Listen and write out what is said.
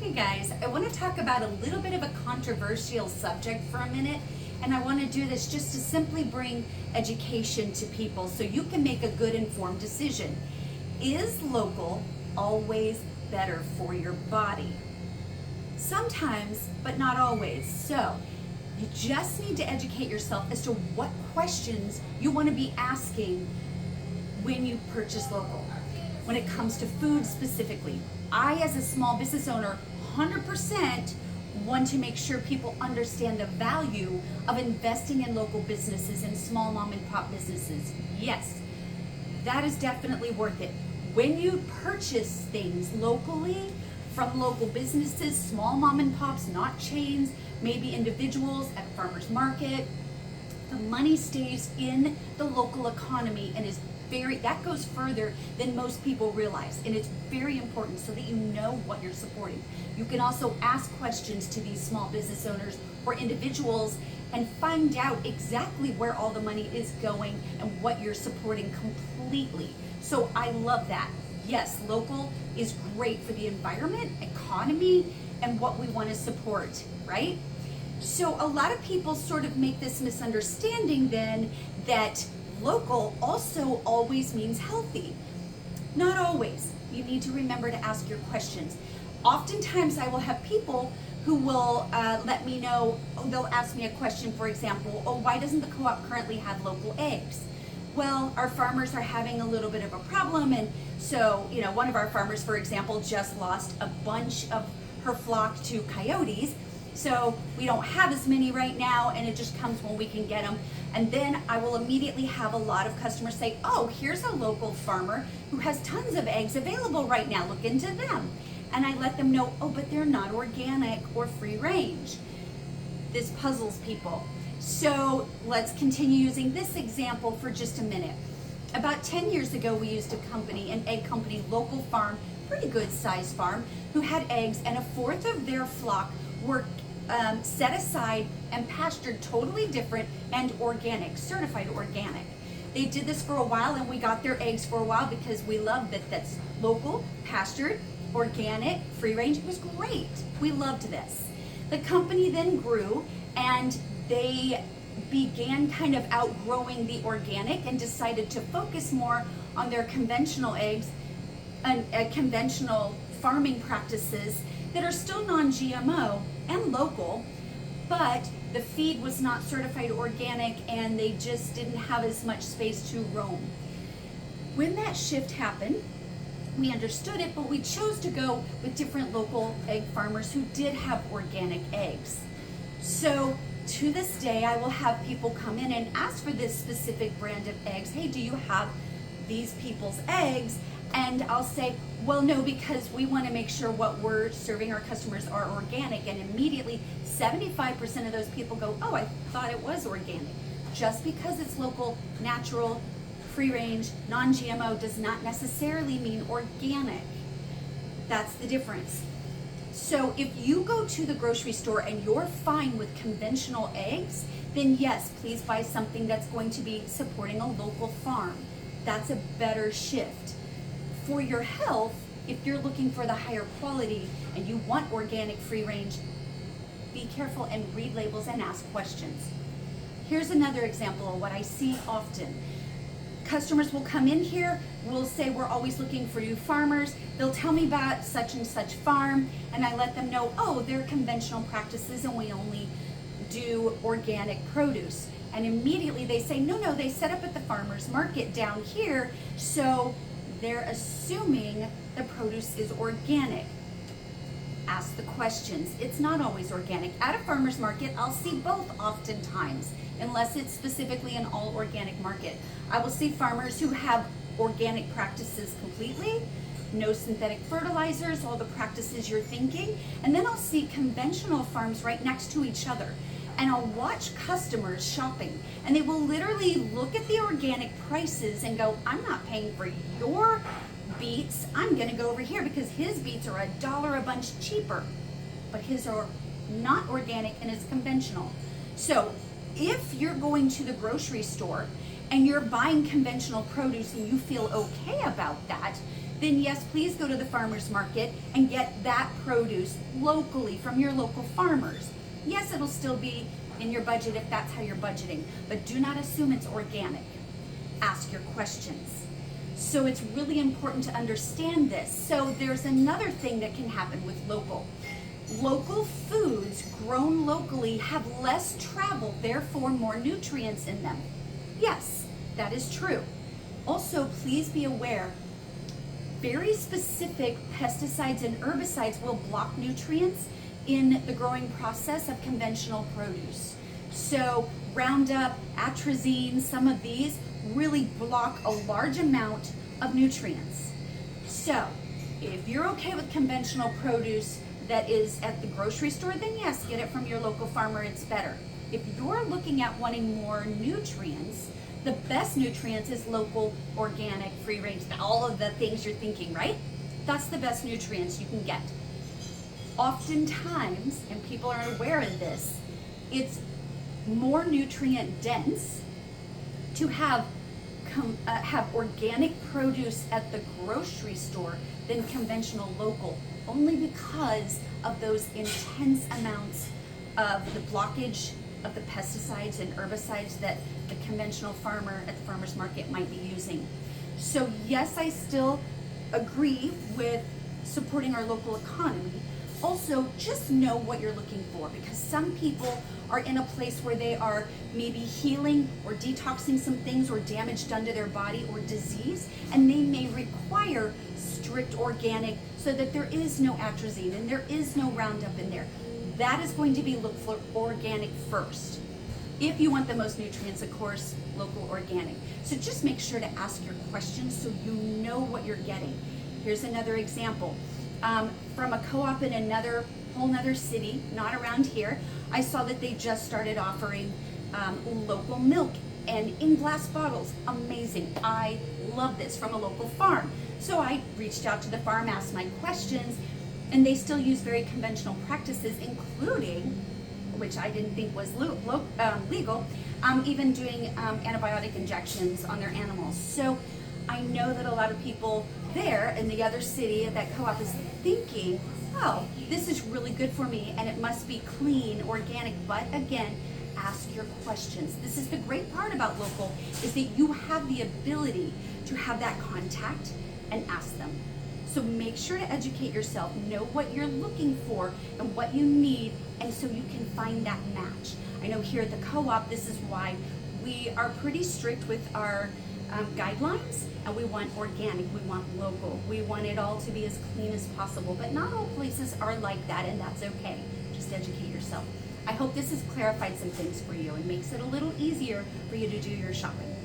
Hey guys, I want to talk about a little bit of a controversial subject for a minute, and I want to do this just to simply bring education to people so you can make a good informed decision. Is local always better for your body? Sometimes, but not always. So, you just need to educate yourself as to what questions you want to be asking when you purchase local. When it comes to food specifically, I, as a small business owner, 100% want to make sure people understand the value of investing in local businesses and small mom and pop businesses. Yes, that is definitely worth it. When you purchase things locally from local businesses, small mom and pops, not chains, maybe individuals at a farmer's market, the money stays in the local economy and is that goes further than most people realize, and it's very important so that you know what you're supporting. You can also ask questions to these small business owners or individuals and find out exactly where all the money is going and what you're supporting completely. So I love that. Yes, local is great for the environment, economy, and what we want to support, right? So a lot of people sort of make this misunderstanding then that local also always means healthy. Not always. You need to remember to ask your questions. Oftentimes I will have people who will let me know, they'll ask me a question, for example, why doesn't the co-op currently have local eggs? Well, our farmers are having a little bit of a problem, and so, one of our farmers, for example, just lost a bunch of her flock to coyotes. So we don't have as many right now, and it just comes when we can get them. And then I will immediately have a lot of customers say, oh, here's a local farmer who has tons of eggs available right now. Look into them. And I let them know, oh, but they're not organic or free range. This puzzles people. So let's continue using this example for just a minute. About 10 years ago, we used an egg company, local farm, pretty good sized farm, who had eggs, and a fourth of their flock were set aside and pastured totally different and organic, certified organic. They did this for a while, and we got their eggs for a while because we love that that's local, pastured, organic, free range. It was great. We loved this. The company then grew, and they began kind of outgrowing the organic and decided to focus more on their conventional eggs and conventional farming practices that are still non-GMO and local, but the feed was not certified organic and they just didn't have as much space to roam. When that shift happened, we understood it, but we chose to go with different local egg farmers who did have organic eggs. So to this day, I will have people come in and ask for this specific brand of eggs. Hey, do you have these people's eggs? And I'll say, well, no, because we want to make sure what we're serving our customers are organic. And immediately 75% of those people go, oh, I thought it was organic. Just because it's local, natural, free range, non-GMO does not necessarily mean organic. That's the difference. So if you go to the grocery store and you're fine with conventional eggs, then yes, please buy something that's going to be supporting a local farm. That's a better shift. For your health, if you're looking for the higher quality and you want organic, free range, be careful and read labels and ask questions. Here's another example of what I see often. Customers will come in here, we'll say we're always looking for new farmers. They'll tell me about such and such farm, and I let them know, oh, they're conventional practices and we only do organic produce. And immediately they say, no, they set up at the farmer's market down here, so they're assuming the produce is organic. Ask the questions. It's not always organic. At a farmer's market, I'll see both oftentimes, unless it's specifically an all organic market. I will see farmers who have organic practices completely, no synthetic fertilizers, all the practices you're thinking, and then I'll see conventional farms right next to each other. And I'll watch customers shopping, and they will literally look at the organic prices and go, I'm not paying for your beets. I'm gonna go over here because his beets are $1 a bunch cheaper, but his are not organic and it's conventional. So if you're going to the grocery store and you're buying conventional produce and you feel okay about that, then yes, please go to the farmer's market and get that produce locally from your local farmers. Yes, it'll still be in your budget if that's how you're budgeting, but do not assume it's organic. Ask your questions. So it's really important to understand this. So there's another thing that can happen with local. Local foods grown locally have less travel, therefore more nutrients in them. Yes, that is true. Also, please be aware, very specific pesticides and herbicides will block nutrients in the growing process of conventional produce. So Roundup, atrazine, some of these really block a large amount of nutrients. So if you're okay with conventional produce that is at the grocery store, then yes, get it from your local farmer, it's better. If you're looking at wanting more nutrients, the best nutrients is local, organic, free range, all of the things you're thinking, right? That's the best nutrients you can get. Oftentimes, and people aren't aware of this, it's more nutrient dense to have organic produce at the grocery store than conventional local, only because of those intense amounts of the blockage of the pesticides and herbicides that the conventional farmer at the farmer's market might be using. So yes, I still agree with supporting our local economy. Also, just know what you're looking for, because some people are in a place where they are maybe healing or detoxing some things or damage done to their body or disease, and they may require strict organic so that there is no atrazine and there is no Roundup in there. That is going to be look for organic first. If you want the most nutrients, of course, local organic. So just make sure to ask your questions so you know what you're getting. Here's another example. From a co-op in another whole nother city, not around here, I saw that they just started offering local milk and in glass bottles. Amazing. I love this, from a local farm. So I reached out to the farm, asked my questions, and they still use very conventional practices, including, which I didn't think was legal, even doing antibiotic injections on their animals. So I know that a lot of people there in the other city at that co-op is thinking, oh, this is really good for me and it must be clean, organic. But again, ask your questions. This is the great part about local, is that you have the ability to have that contact and ask them. So make sure to educate yourself, know what you're looking for and what you need, and so you can find that match. I know here at the co-op, this is why we are pretty strict with our guidelines, and we want organic, we want local, we want it all to be as clean as possible, but not all places are like that, and that's okay. Just educate yourself. I hope this has clarified some things for you and makes it a little easier for you to do your shopping.